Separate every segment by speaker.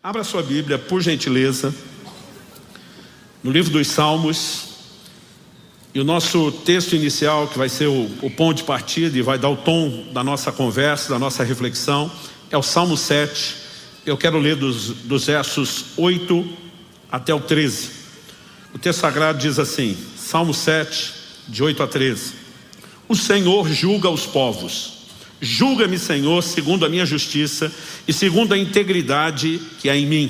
Speaker 1: Abra sua Bíblia, por gentileza, no livro dos Salmos. E o nosso texto inicial, que vai ser o ponto de partida e vai dar o tom da nossa conversa, da nossa reflexão, é o Salmo 7. Eu quero ler dos versos 8 até o 13. O texto sagrado diz assim, Salmo 7, de 8 a 13. O Senhor julga os povos. Julga-me, Senhor, segundo a minha justiça e segundo a integridade que há em mim.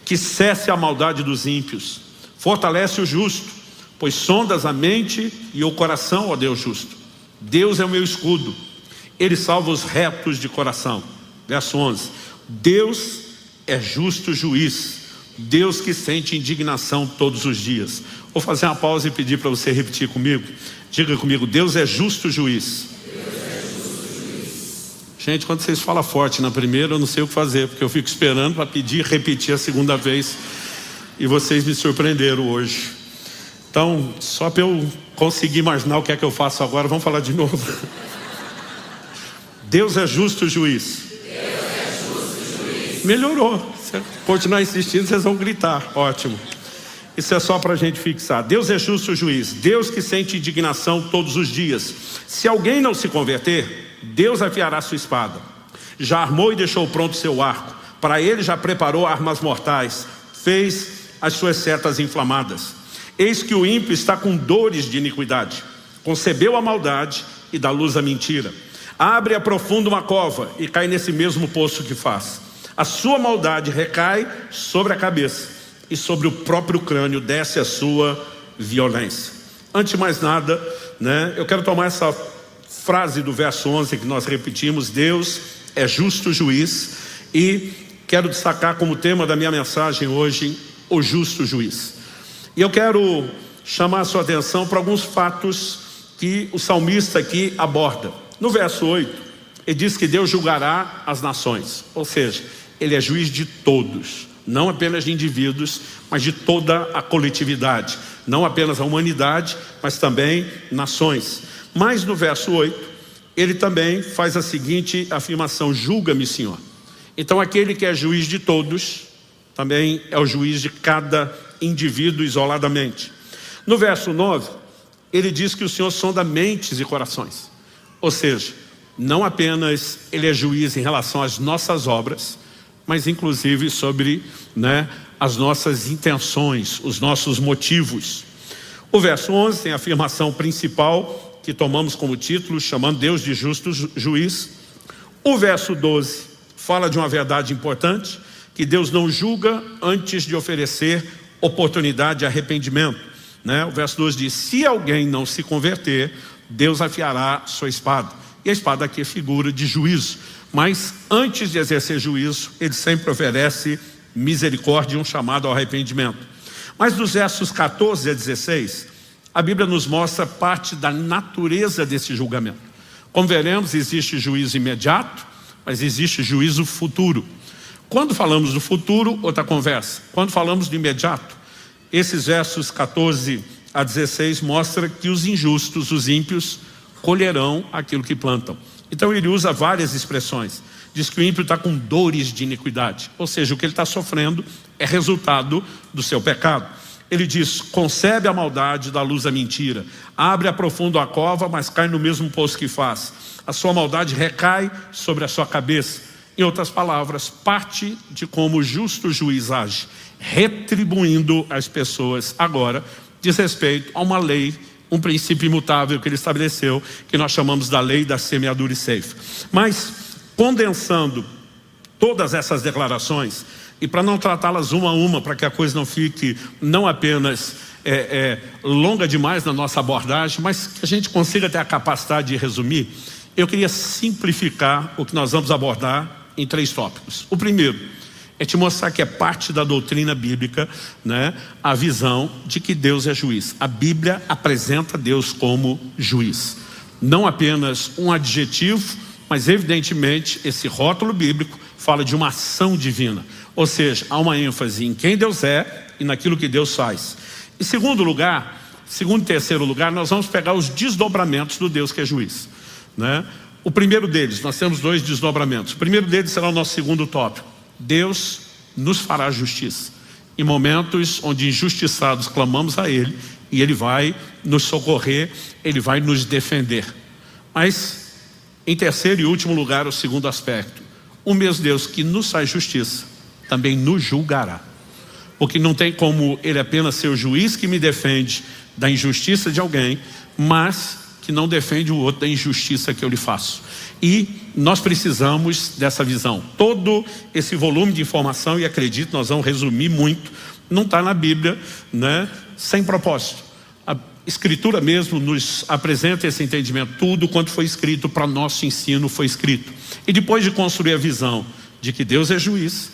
Speaker 1: Que cesse a maldade dos ímpios. Fortalece o justo, pois sondas a mente e o coração, ó Deus justo. Deus é o meu escudo. Ele salva os retos de coração. Verso 11. Deus é justo juiz. Deus que sente indignação todos os dias. Vou fazer uma pausa e pedir para você repetir comigo. Diga comigo, Deus é justo juiz. Gente, quando vocês falam forte na primeira, eu não sei o que fazer, porque eu fico esperando para pedir e repetir a segunda vez. E vocês me surpreenderam hoje. Então, só para eu conseguir imaginar o que é que eu faço agora, vamos falar de novo. Deus é justo juiz. Deus é justo juiz. Melhorou. Se continuar insistindo, vocês vão gritar. Ótimo. Isso é só para a gente fixar. Deus é justo juiz. Deus que sente indignação todos os dias. Se alguém não se converter, Deus afiará sua espada. Já armou e deixou pronto seu arco. Para ele já preparou armas mortais. Fez as suas setas inflamadas. Eis que o ímpio está com dores de iniquidade. Concebeu a maldade e dá luz à mentira. Abre e aprofunda uma cova e cai nesse mesmo poço que faz. A sua maldade recai sobre a cabeça e sobre o próprio crânio desce a sua violência. Antes de mais nada, eu quero tomar essa frase do verso 11 que nós repetimos, Deus é justo juiz, e quero destacar como tema da minha mensagem hoje, o justo juiz. E eu quero chamar a sua atenção para alguns fatos que o salmista aqui aborda. No verso 8, ele diz que Deus julgará as nações, ou seja, ele é juiz de todos, não apenas de indivíduos, mas de toda a coletividade, não apenas a humanidade, mas também nações. Mas no verso 8, ele também faz a seguinte afirmação, julga-me, Senhor. Então aquele que é juiz de todos, também é o juiz de cada indivíduo isoladamente. No verso 9, ele diz que o Senhor sonda mentes e corações. Ou seja, não apenas ele é juiz em relação às nossas obras, mas inclusive sobre as nossas intenções, os nossos motivos. O verso 11 tem a afirmação principal que tomamos como título, chamando Deus de justo juiz. O verso 12 fala de uma verdade importante, que Deus não julga antes de oferecer oportunidade de arrependimento. O verso 12 diz, se alguém não se converter, Deus afiará sua espada. E a espada aqui é figura de juízo. Mas antes de exercer juízo, ele sempre oferece misericórdia e um chamado ao arrependimento. Mas dos versos 14 a 16, a Bíblia nos mostra parte da natureza desse julgamento. Como veremos, existe juízo imediato, mas existe juízo futuro. Quando falamos do futuro, outra conversa. Quando falamos do imediato, esses versos 14 a 16 mostram que os injustos, os ímpios, colherão aquilo que plantam. Então ele usa várias expressões. Diz que o ímpio está com dores de iniquidade. Ou seja, o que ele está sofrendo é resultado do seu pecado. Ele diz, concebe a maldade, dá luz à mentira. Abre e aprofunda a cova, mas cai no mesmo poço que faz. A sua maldade recai sobre a sua cabeça. Em outras palavras, parte de como o justo juiz age, retribuindo as pessoas agora, diz respeito a uma lei, um princípio imutável que ele estabeleceu, que nós chamamos da lei da semeadura e ceifa. Mas, condensando todas essas declarações, e para não tratá-las uma a uma, para que a coisa não fique não apenas longa demais na nossa abordagem, mas que a gente consiga ter a capacidade de resumir, eu queria simplificar o que nós vamos abordar em 3 tópicos. O primeiro é te mostrar que é parte da doutrina bíblica, a visão de que Deus é juiz. A Bíblia apresenta Deus como juiz. Não apenas um adjetivo, mas evidentemente esse rótulo bíblico fala de uma ação divina. Ou seja, há uma ênfase em quem Deus é e naquilo que Deus faz. Em segundo e terceiro lugar, nós vamos pegar os desdobramentos do Deus que é juiz. O primeiro deles, nós temos 2 desdobramentos. O primeiro deles será o nosso segundo tópico. Deus nos fará justiça. Em momentos onde injustiçados clamamos a Ele, e Ele vai nos socorrer, Ele vai nos defender. Mas, em terceiro e último lugar, o segundo aspecto: o mesmo Deus que nos faz justiça, também nos julgará. Porque não tem como Ele apenas ser o juiz que me defende da injustiça de alguém, mas que não defende o outro da injustiça que eu lhe faço. E nós precisamos dessa visão. Todo esse volume de informação, e acredito, nós vamos resumir muito, não está na Bíblia, né, sem propósito. A Escritura mesmo nos apresenta esse entendimento. Tudo quanto foi escrito para nosso ensino foi escrito. E depois de construir a visão de que Deus é juiz,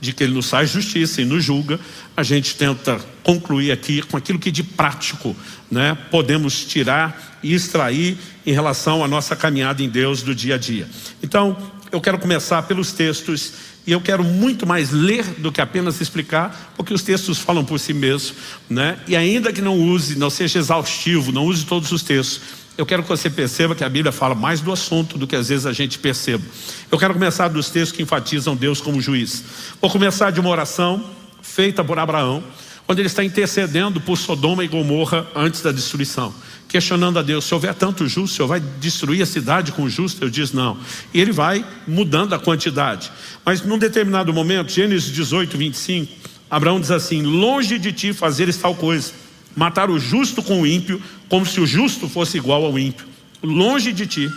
Speaker 1: de que Ele nos faz justiça e nos julga, a gente tenta concluir aqui com aquilo que de prático, né, podemos tirar e extrair em relação à nossa caminhada em Deus do dia a dia. Então, eu quero começar pelos textos, e eu quero muito mais ler do que apenas explicar, porque os textos falam por si mesmos, né? E ainda que não seja exaustivo, não use todos os textos, eu quero que você perceba que a Bíblia fala mais do assunto do que às vezes a gente percebe. Eu quero começar dos textos que enfatizam Deus como juiz. Vou começar de uma oração feita por Abraão, quando ele está intercedendo por Sodoma e Gomorra antes da destruição, questionando a Deus: se houver tanto justo, o Senhor vai destruir a cidade com o justo? Eu disse não. E ele vai mudando a quantidade. Mas num determinado momento, Gênesis 18, 25, Abraão diz assim: longe de ti fazeres tal coisa, matar o justo com o ímpio, como se o justo fosse igual ao ímpio. Longe de ti.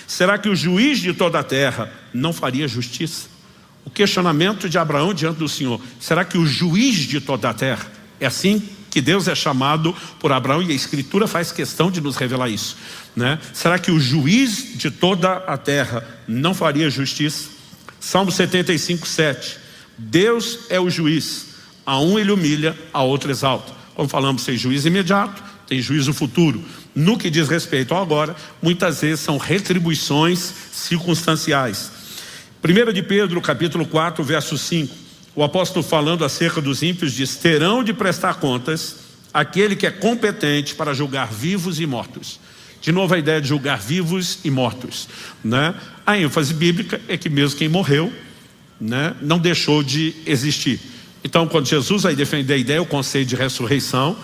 Speaker 1: Será que o juiz de toda a terra não faria justiça? O questionamento de Abraão diante do Senhor: será que o juiz de toda a terra? É assim que Deus é chamado por Abraão, e a Escritura faz questão de nos revelar isso, né? Será que o juiz de toda a terra não faria justiça? Salmo 75, 7. Deus é o juiz, a um Ele humilha, a outro exalta. Como falamos, tem juízo imediato, tem juízo futuro. No que diz respeito ao agora, muitas vezes são retribuições circunstanciais. 1 de Pedro, capítulo 4, verso 5, o apóstolo, falando acerca dos ímpios, diz: terão de prestar contas aquele que é competente para julgar vivos e mortos. De novo a ideia de julgar vivos e mortos, né? A ênfase bíblica é que mesmo quem morreu, né, não deixou de existir. Então, quando Jesus vai defender a ideia, o conceito de ressurreição,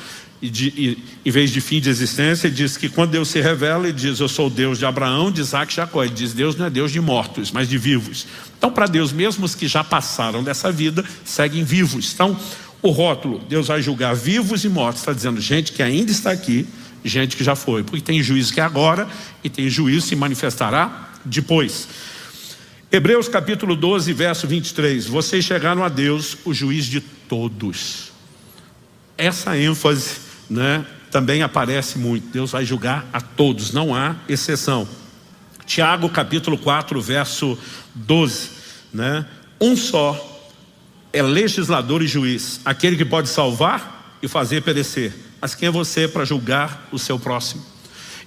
Speaker 1: em vez de fim de existência, ele diz que quando Deus se revela, ele diz: eu sou o Deus de Abraão, de Isaac e Jacó. Ele diz: Deus não é Deus de mortos, mas de vivos. Então, para Deus, mesmo os que já passaram dessa vida, seguem vivos. Então, o rótulo, Deus vai julgar vivos e mortos, está dizendo gente que ainda está aqui, gente que já foi. Porque tem juízo que é agora, e tem juízo que se manifestará depois. Hebreus capítulo 12, verso 23. Vocês chegaram a Deus, o juiz de todos. Essa ênfase, né, também aparece muito. Deus vai julgar a todos, não há exceção. Tiago capítulo 4, verso 12, né? Um só é legislador e juiz, aquele que pode salvar e fazer perecer. Mas quem é você para julgar o seu próximo?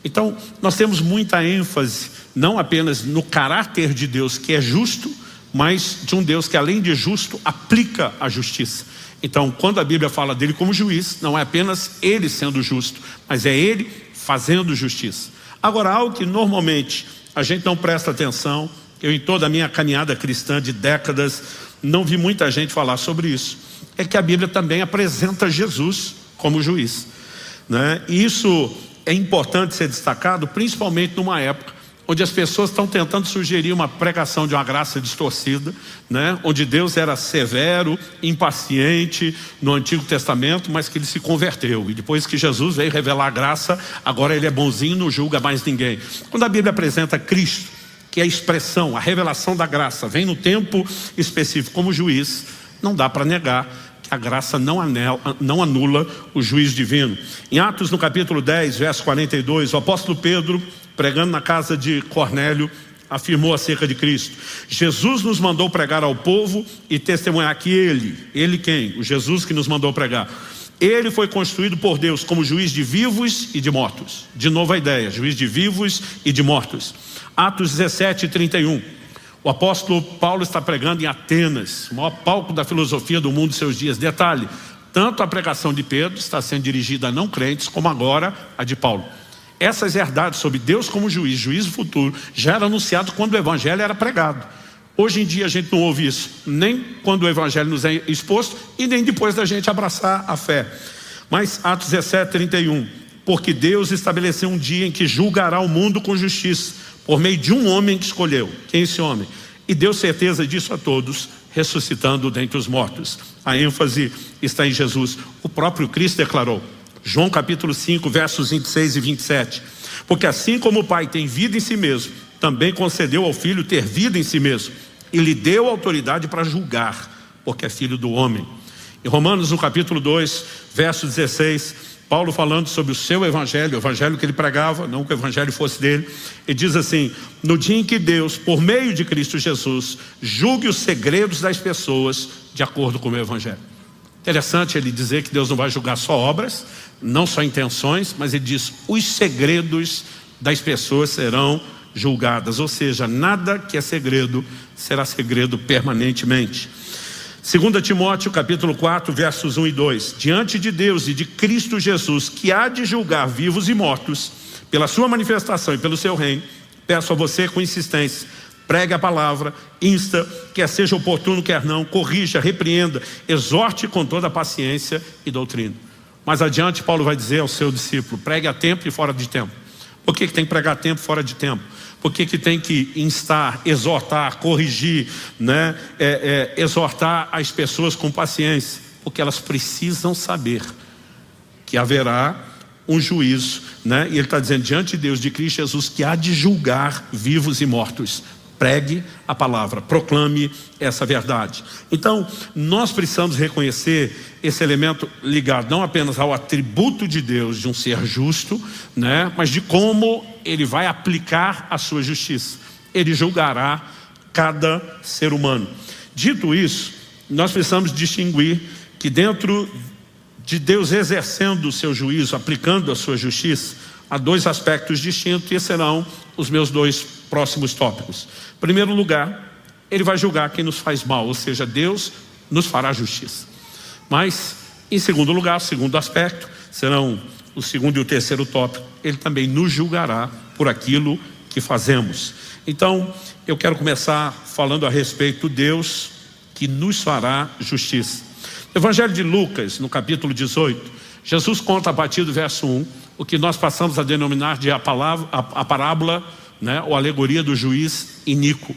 Speaker 1: Então, nós temos muita ênfase, não apenas no caráter de Deus, que é justo, mas de um Deus que, além de justo, aplica a justiça. Então, quando a Bíblia fala dele como juiz, não é apenas ele sendo justo, mas é ele fazendo justiça. Agora, algo que normalmente a gente não presta atenção, eu em toda a minha caminhada cristã de décadas, não vi muita gente falar sobre isso, é que a Bíblia também apresenta Jesus como juiz, né? E isso é importante ser destacado, principalmente numa época onde as pessoas estão tentando sugerir uma pregação de uma graça distorcida, né? Onde Deus era severo, impaciente no Antigo Testamento, mas que ele se converteu. E depois que Jesus veio revelar a graça, agora ele é bonzinho, não julga mais ninguém. Quando a Bíblia apresenta Cristo, que é a expressão, a revelação da graça, vem no tempo específico como juiz, não dá para negar que a graça não anula o juízo divino. Em Atos, no capítulo 10, verso 42, o apóstolo Pedro, pregando na casa de Cornélio, afirmou acerca de Cristo: Jesus nos mandou pregar ao povo e testemunhar que ele quem? O Jesus que nos mandou pregar. Ele foi constituído por Deus como juiz de vivos e de mortos. De novo a ideia, juiz de vivos e de mortos. Atos 17, 31. O apóstolo Paulo está pregando em Atenas, o maior palco da filosofia do mundo de seus dias. Detalhe, tanto a pregação de Pedro está sendo dirigida a não crentes, como agora a de Paulo. Essas verdades sobre Deus como juiz, juízo futuro, já era anunciado quando o evangelho era pregado. Hoje em dia a gente não ouve isso, nem quando o evangelho nos é exposto e nem depois da gente abraçar a fé. Mas Atos 17:31, porque Deus estabeleceu um dia em que julgará o mundo com justiça, por meio de um homem que escolheu. Quem é esse homem? E deu certeza disso a todos, ressuscitando dentre os mortos. A ênfase está em Jesus. O próprio Cristo declarou, João capítulo 5, versos 26 e 27, porque assim como o Pai tem vida em si mesmo, também concedeu ao Filho ter vida em si mesmo, e lhe deu autoridade para julgar, porque é filho do homem. Em Romanos, no capítulo 2, verso 16, Paulo falando sobre o seu evangelho, o evangelho que ele pregava, não que o evangelho fosse dele, ele diz assim, no dia em que Deus, por meio de Cristo Jesus, julgue os segredos das pessoas de acordo com o meu evangelho. Interessante ele dizer que Deus não vai julgar só obras, não só intenções, mas ele diz, os segredos das pessoas serão julgadas, ou seja, nada que é segredo será segredo permanentemente. 2 Timóteo capítulo 4, versos 1 e 2, diante de Deus e de Cristo Jesus, que há de julgar vivos e mortos, pela sua manifestação e pelo seu reino, peço a você com insistência, pregue a palavra, insta, quer seja oportuno, quer não, corrija, repreenda, exorte com toda a paciência e doutrina. Mais adiante Paulo vai dizer ao seu discípulo, pregue a tempo e fora de tempo. Por que tem que pregar a tempo e fora de tempo? Por que tem que instar, exortar, corrigir, né? Exortar as pessoas com paciência? Porque elas precisam saber que haverá um juízo, né? E ele está dizendo, diante de Deus, de Cristo Jesus, que há de julgar vivos e mortos. Pregue a palavra, proclame essa verdade. Então, nós precisamos reconhecer esse elemento ligado não apenas ao atributo de Deus de um ser justo, né, mas de como ele vai aplicar a sua justiça. Ele julgará cada ser humano. Dito isso, nós precisamos distinguir que dentro de Deus exercendo o seu juízo, aplicando a sua justiça, há dois aspectos distintos e serão os meus dois próximos tópicos. Em primeiro lugar, ele vai julgar quem nos faz mal, ou seja, Deus nos fará justiça. Mas, em segundo lugar, o segundo aspecto, serão o segundo e o terceiro tópico, ele também nos julgará por aquilo que fazemos. Então, eu quero começar falando a respeito de Deus que nos fará justiça. No Evangelho de Lucas, no capítulo 18, Jesus conta a partir do verso 1, o que nós passamos a denominar de a parábola, né, ou alegoria do juiz iníquo.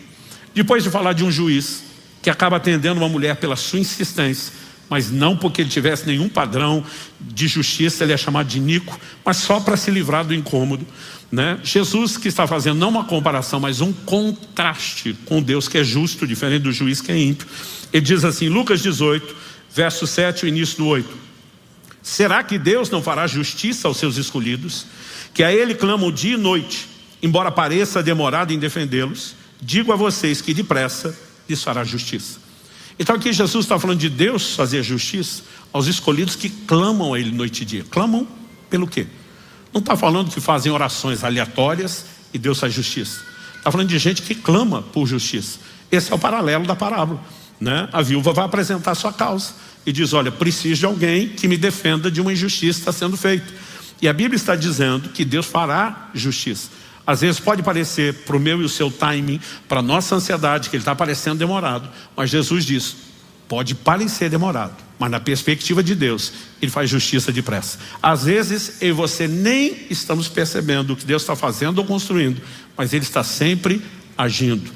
Speaker 1: Depois de falar de um juiz que acaba atendendo uma mulher pela sua insistência, mas não porque ele tivesse nenhum padrão de justiça, ele é chamado de iníquo, mas só para se livrar do incômodo, né? Jesus que está fazendo não uma comparação, mas um contraste com Deus que é justo, diferente do juiz que é ímpio. Ele diz assim, Lucas 18, verso 7, o início do 8. Será que Deus não fará justiça aos seus escolhidos, que a Ele clamam dia e noite, embora pareça demorado em defendê-los? Digo a vocês que depressa lhes fará justiça. Então aqui Jesus está falando de Deus fazer justiça aos escolhidos que clamam a Ele noite e dia. Clamam pelo quê? Não está falando que fazem orações aleatórias e Deus faz justiça. Está falando de gente que clama por justiça. Esse é o paralelo da parábola, né? A viúva vai apresentar a sua causa e diz, olha, preciso de alguém que me defenda de uma injustiça que está sendo feita. E a Bíblia está dizendo que Deus fará justiça. Às vezes pode parecer para o meu e o seu timing, para a nossa ansiedade, que ele está parecendo demorado. Mas Jesus diz, pode parecer demorado, mas na perspectiva de Deus, Ele faz justiça depressa. Às vezes eu e você nem estamos percebendo o que Deus está fazendo ou construindo, mas Ele está sempre agindo.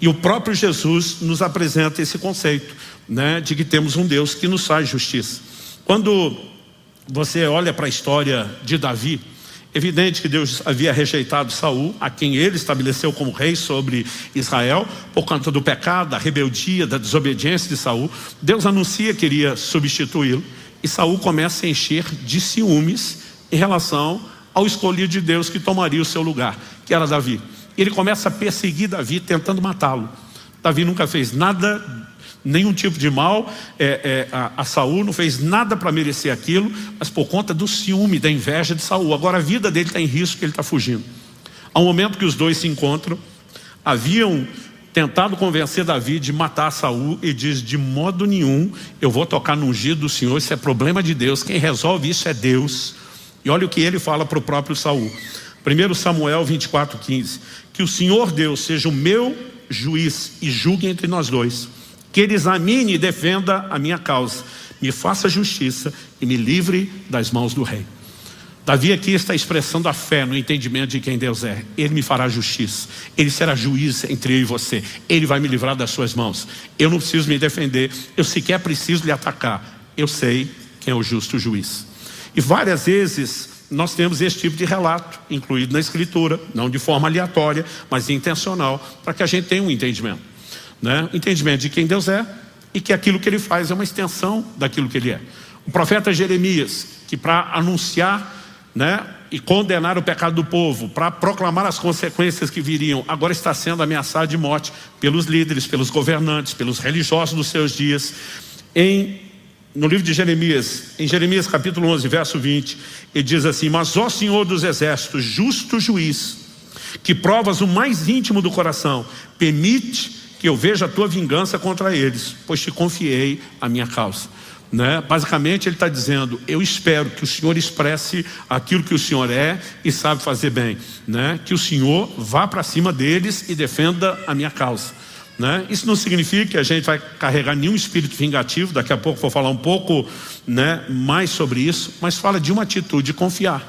Speaker 1: E o próprio Jesus nos apresenta esse conceito, né, de que temos um Deus que nos faz justiça. Quando você olha para a história de Davi, evidente que Deus havia rejeitado Saul, a quem ele estabeleceu como rei sobre Israel, por conta do pecado, da rebeldia, da desobediência de Saul. Deus anuncia que iria substituí-lo, e Saul começa a encher de ciúmes em relação ao escolhido de Deus que tomaria o seu lugar, que era Davi. E ele começa a perseguir Davi, tentando matá-lo. Davi nunca fez nada, nenhum tipo de mal a Saul, não fez nada para merecer aquilo, mas por conta do ciúme, da inveja de Saul. Agora a vida dele está em risco, ele está fugindo. Há um momento que os dois se encontram, haviam tentado convencer Davi de matar Saul, e diz, de modo nenhum eu vou tocar no ungido do Senhor, isso é problema de Deus, quem resolve isso é Deus. E olha o que ele fala para o próprio Saul. 1 Samuel 24:15, que o Senhor Deus seja o meu juiz e julgue entre nós dois, que ele examine e defenda a minha causa, me faça justiça e me livre das mãos do rei. Davi aqui está expressando a fé no entendimento de quem Deus é. Ele me fará justiça, ele será juiz entre eu e você, ele vai me livrar das suas mãos. Eu não preciso me defender, eu sequer preciso lhe atacar, eu sei quem é o justo juiz. E várias vezes nós temos esse tipo de relato incluído na escritura, não de forma aleatória, mas intencional, para que a gente tenha um entendimento, né? Entendimento de quem Deus é e que aquilo que ele faz é uma extensão daquilo que ele é. O profeta Jeremias, que para anunciar, né, e condenar o pecado do povo, para proclamar as consequências que viriam, agora está sendo ameaçado de morte pelos líderes, pelos governantes, pelos religiosos dos seus dias. No livro de Jeremias, em Jeremias capítulo 11, verso 20, ele diz assim: mas ó Senhor dos exércitos, justo juiz, que provas o mais íntimo do coração, permite que eu veja a tua vingança contra eles, pois te confiei a minha causa. Né? Basicamente ele está dizendo: eu espero que o Senhor expresse aquilo que o Senhor é e sabe fazer bem, né? Que o Senhor vá para cima deles e defenda a minha causa, né? Isso não significa que a gente vai carregar nenhum espírito vingativo. Daqui a pouco vou falar um pouco, né, mais sobre isso, mas fala de uma atitude de confiar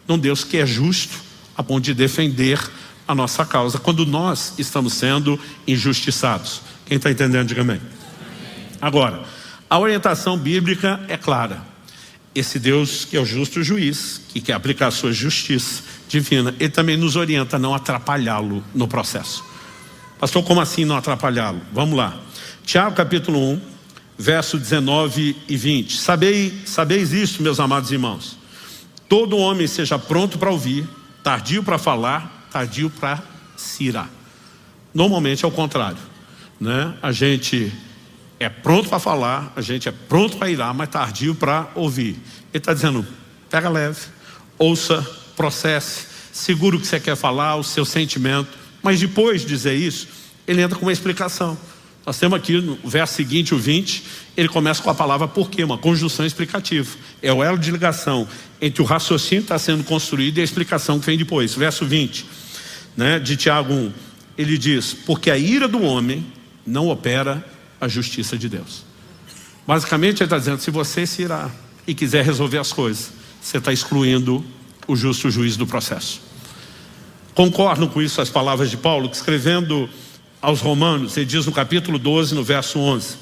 Speaker 1: num Deus que é justo a ponto de defender a nossa causa quando nós estamos sendo injustiçados. Quem está entendendo, diga amém. Agora, a orientação bíblica é clara. Esse Deus que é o justo juiz, que quer aplicar a sua justiça divina, ele também nos orienta a não atrapalhá-lo no processo. Pastor, como assim não atrapalhá-lo? Vamos lá. Tiago capítulo 1, verso 19 e 20. Sabeis isto, meus amados irmãos: todo homem seja pronto para ouvir, tardio para falar, tardio para se irar. Normalmente é o contrário, né? A gente é pronto para falar, a gente é pronto para irar, mas tardio para ouvir. Ele está dizendo: pega leve, ouça, processe, segura o que você quer falar, o seu sentimento. Mas depois de dizer isso, ele entra com uma explicação. Nós temos aqui no verso seguinte, o 20, ele começa com a palavra porquê, uma conjunção explicativa. É o elo de ligação entre o raciocínio que está sendo construído e a explicação que vem depois. Verso 20, né, de Tiago 1, ele diz: porque a ira do homem não opera a justiça de Deus. Basicamente ele está dizendo: se você se irar e quiser resolver as coisas, você está excluindo o justo juiz do processo. Concordam com isso as palavras de Paulo, que escrevendo aos Romanos, ele diz no capítulo 12, no verso 11: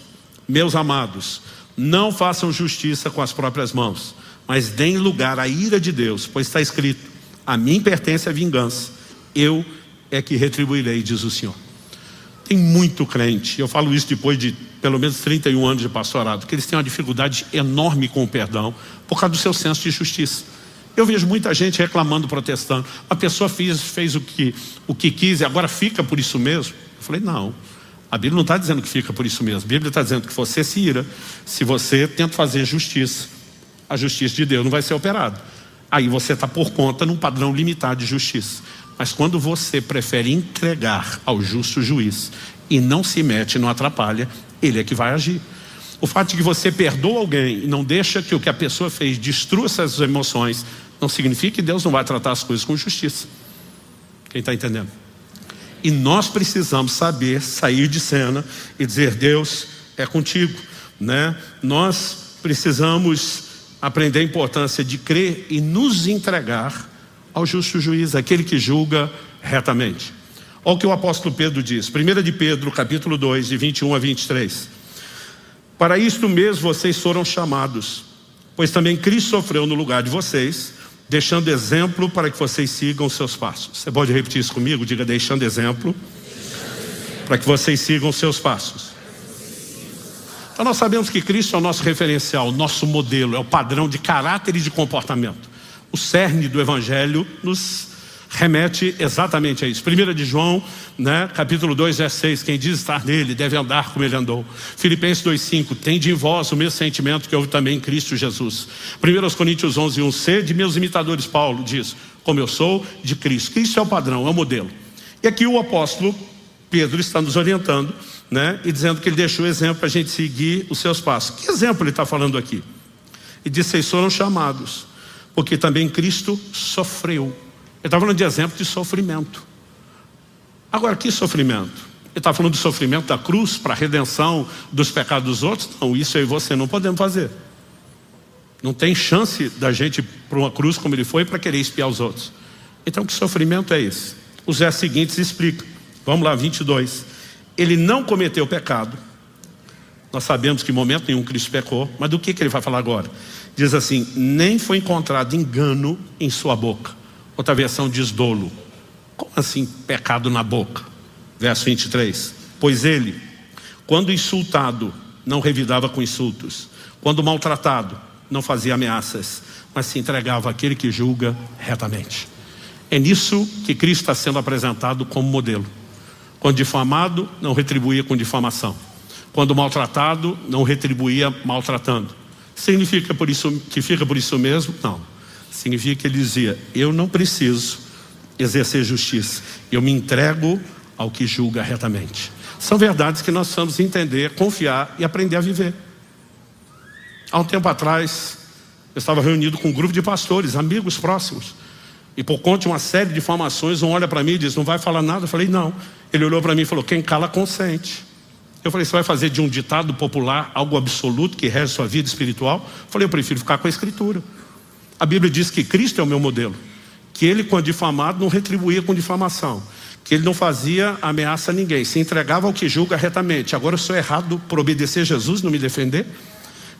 Speaker 1: meus amados, não façam justiça com as próprias mãos, mas deem lugar à ira de Deus, pois está escrito: a mim pertence a vingança, eu é que retribuirei, diz o Senhor. Tem muito crente, eu falo isso depois de pelo menos 31 anos de pastorado, que eles têm uma dificuldade enorme com o perdão por causa do seu senso de justiça. Eu vejo muita gente reclamando, protestando: a pessoa fez o que quis e agora fica por isso mesmo. Eu falei: não, a Bíblia não está dizendo que fica por isso mesmo. A Bíblia está dizendo que você se ira se você tenta fazer justiça. A justiça de Deus não vai ser operada. Aí você está por conta num padrão limitado de justiça. Mas quando você prefere entregar ao justo juiz e não se mete, não atrapalha, ele é que vai agir. O fato de que você perdoa alguém e não deixa que o que a pessoa fez destrua essas emoções, não significa que Deus não vai tratar as coisas com justiça. Quem está entendendo? E nós precisamos saber sair de cena e dizer: Deus é contigo, né? Nós precisamos aprender a importância de crer e nos entregar ao justo juiz, aquele que julga retamente. Olha o que o apóstolo Pedro diz, 1 de Pedro, capítulo 2, de 21 a 23. Para isto mesmo vocês foram chamados, pois também Cristo sofreu no lugar de vocês, deixando exemplo para que vocês sigam os seus passos. Você pode repetir isso comigo? Diga: deixando exemplo para que vocês sigam os seus passos. Então nós sabemos que Cristo é o nosso referencial, o nosso modelo, é o padrão de caráter e de comportamento. O cerne do Evangelho nos remete exatamente a isso. 1 de João, né, capítulo 2, verso 6, quem diz estar nele deve andar como ele andou. Filipenses 2,5, tende em vós o mesmo sentimento que houve também em Cristo Jesus. 1 Coríntios 11:1, sede meus imitadores, Paulo diz, como eu sou de Cristo. Cristo é o padrão, é o modelo. E aqui o apóstolo Pedro está nos orientando, né, e dizendo que ele deixou o exemplo para a gente seguir os seus passos. Que exemplo ele está falando aqui? Ele diz: vocês foram chamados, porque também Cristo sofreu. Ele está falando de exemplo de sofrimento. Agora, que sofrimento? está falando do sofrimento da cruz para a redenção dos pecados dos outros? Não, isso eu e você não podemos fazer. Não tem chance da gente ir para uma cruz como ele foi para querer expiar os outros. Então que sofrimento é esse? Os versos seguintes explicam. Vamos lá, 22. Ele não cometeu pecado. Nós sabemos que em momento nenhum Cristo pecou. Mas do que ele vai falar agora? Diz assim, nem foi encontrado engano em sua boca. Outra versão diz dolo. Como assim pecado na boca? Verso 23. Pois ele, quando insultado, não revidava com insultos. Quando maltratado, não fazia ameaças, mas se entregava àquele que julga retamente. É nisso que Cristo está sendo apresentado como modelo. Quando difamado, não retribuía com difamação. Quando maltratado, não retribuía maltratando. Significa por isso, que fica por isso mesmo? Não. Significa que ele dizia, eu não preciso exercer justiça. Eu me entrego ao que julga retamente. São verdades que nós precisamos entender, confiar e aprender a viver. Há um tempo atrás, eu estava reunido com um grupo de pastores, amigos próximos. E por conta de uma série de informações, um olha para mim e diz, não vai falar nada? Eu falei, não. Ele olhou para mim e falou, quem cala consente. Eu falei, você vai fazer de um ditado popular algo absoluto que rege sua vida espiritual? Eu falei, eu prefiro ficar com a Escritura. A Bíblia diz que Cristo é o meu modelo. Que ele, quando difamado, não retribuía com difamação. Que ele não fazia ameaça a ninguém. Se entregava ao que julga retamente. Agora eu sou errado por obedecer Jesus, não me defender?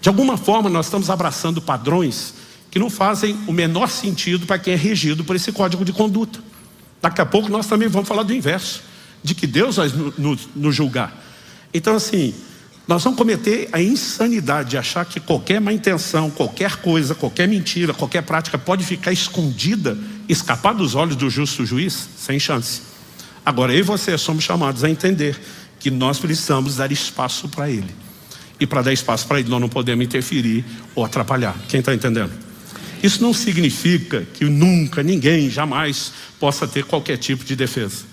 Speaker 1: De alguma forma nós estamos abraçando padrões que não fazem o menor sentido para quem é regido por esse código de conduta. Daqui a pouco nós também vamos falar do inverso. De que Deus vai nos julgar. Então assim, nós vamos cometer a insanidade de achar que qualquer má intenção, qualquer coisa, qualquer mentira, qualquer prática pode ficar escondida, escapar dos olhos do justo juiz, sem chance. Agora eu e você somos chamados a entender que nós precisamos dar espaço para ele. E para dar espaço para ele nós não podemos interferir ou atrapalhar. Quem está entendendo? Isso não significa que nunca, ninguém, jamais possa ter qualquer tipo de defesa.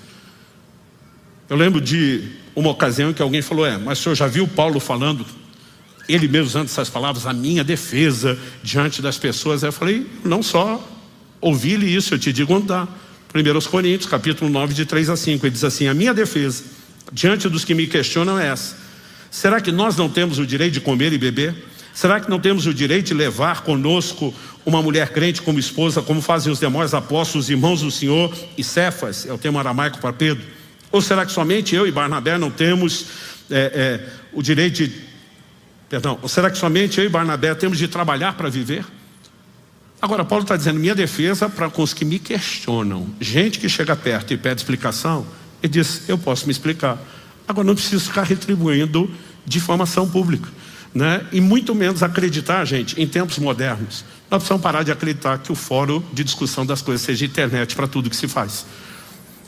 Speaker 1: Eu lembro de uma ocasião em que alguém falou, mas o senhor já viu Paulo falando, ele mesmo usando essas palavras, a minha defesa diante das pessoas? Eu falei, não só ouvi-lhe isso, eu te digo onde dá. 1 Coríntios, capítulo 9, de 3 a 5, ele diz assim, a minha defesa diante dos que me questionam é essa. Será que nós não temos o direito de comer e beber? Será que não temos o direito de levar conosco uma mulher crente como esposa, como fazem os demais apóstolos, irmãos do Senhor e Cefas, é o termo aramaico para Pedro? Ou será que somente eu e Barnabé não temos o direito de... Ou será que somente eu e Barnabé temos de trabalhar para viver? Agora, Paulo está dizendo, minha defesa para com os que me questionam. Gente que chega perto e pede explicação, ele diz, eu posso me explicar. Agora, não preciso ficar retribuindo difamação pública, né? E muito menos acreditar, gente, em tempos modernos. Nós precisamos parar de acreditar que o fórum de discussão das coisas seja internet para tudo que se faz.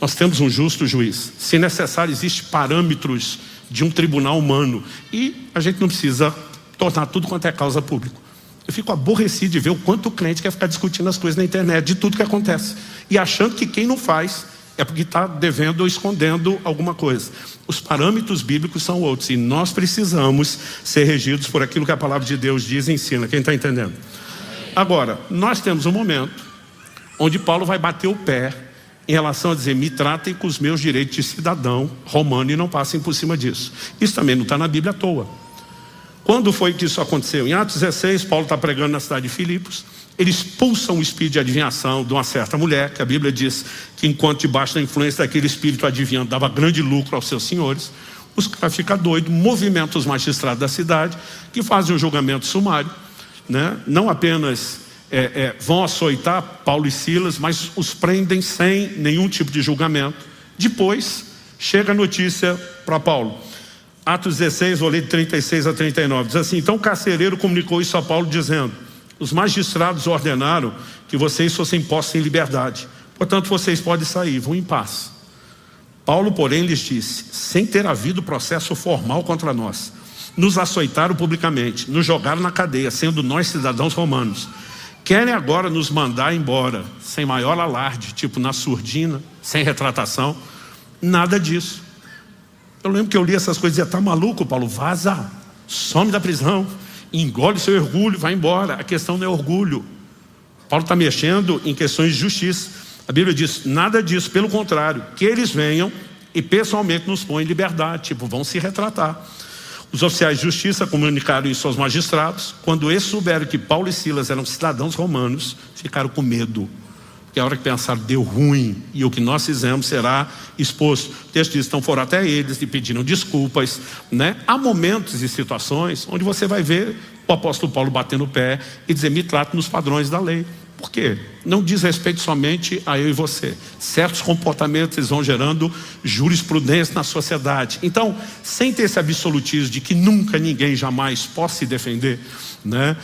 Speaker 1: Nós temos um justo juiz. Se necessário, existem parâmetros de um tribunal humano. E a gente não precisa tornar tudo quanto é causa pública. Eu fico aborrecido de ver o quanto o cliente quer ficar discutindo as coisas na internet, de tudo que acontece. E achando que quem não faz é porque está devendo ou escondendo alguma coisa. Os parâmetros bíblicos são outros. E nós precisamos ser regidos por aquilo que a palavra de Deus diz e ensina. Quem está entendendo? Agora, nós temos um momento onde Paulo vai bater o pé em relação a dizer, me tratem com os meus direitos de cidadão romano e não passem por cima disso. Isso também não está na Bíblia à toa. Quando foi que isso aconteceu? Em Atos 16, Paulo está pregando na cidade de Filipos. Ele expulsa um espírito de adivinhação de uma certa mulher, que a Bíblia diz que enquanto debaixo da influência daquele espírito adivinhando dava grande lucro aos seus senhores. Os caras ficam doidos, movimentam os magistrados da cidade, que fazem um julgamento sumário, né? Não apenas vão açoitar Paulo e Silas, mas os prendem sem nenhum tipo de julgamento. Depois chega a notícia para Paulo. Atos 16, vou ler de 36 a 39, diz assim, então o carcereiro comunicou isso a Paulo dizendo, os magistrados ordenaram que vocês fossem postos em liberdade, portanto vocês podem sair, vão em paz. Paulo, porém, lhes disse, sem ter havido processo formal contra nós, nos açoitaram publicamente, nos jogaram na cadeia, sendo nós cidadãos romanos. Querem agora nos mandar embora, sem maior alarde, tipo na surdina, sem retratação, nada disso. Eu lembro que eu li essas coisas e dizia, tá maluco, Paulo? Vaza, some da prisão, engole seu orgulho, vai embora. A questão não é orgulho. Paulo está mexendo em questões de justiça. A Bíblia diz, nada disso, pelo contrário, que eles venham e pessoalmente nos põe em liberdade, tipo, vão se retratar. Os oficiais de justiça comunicaram isso aos magistrados. Quando eles souberam que Paulo e Silas eram cidadãos romanos, ficaram com medo. Porque a hora que pensaram, deu ruim, e o que nós fizemos será exposto. O texto diz, então foram até eles e pediram desculpas, né? Há momentos e situações onde você vai ver o apóstolo Paulo batendo o pé e dizer, me trate nos padrões da lei. Por quê? Não diz respeito somente a eu e você. Certos comportamentos eles vão gerando jurisprudência na sociedade. Então, sem ter esse absolutismo de que nunca ninguém jamais possa se defender, né?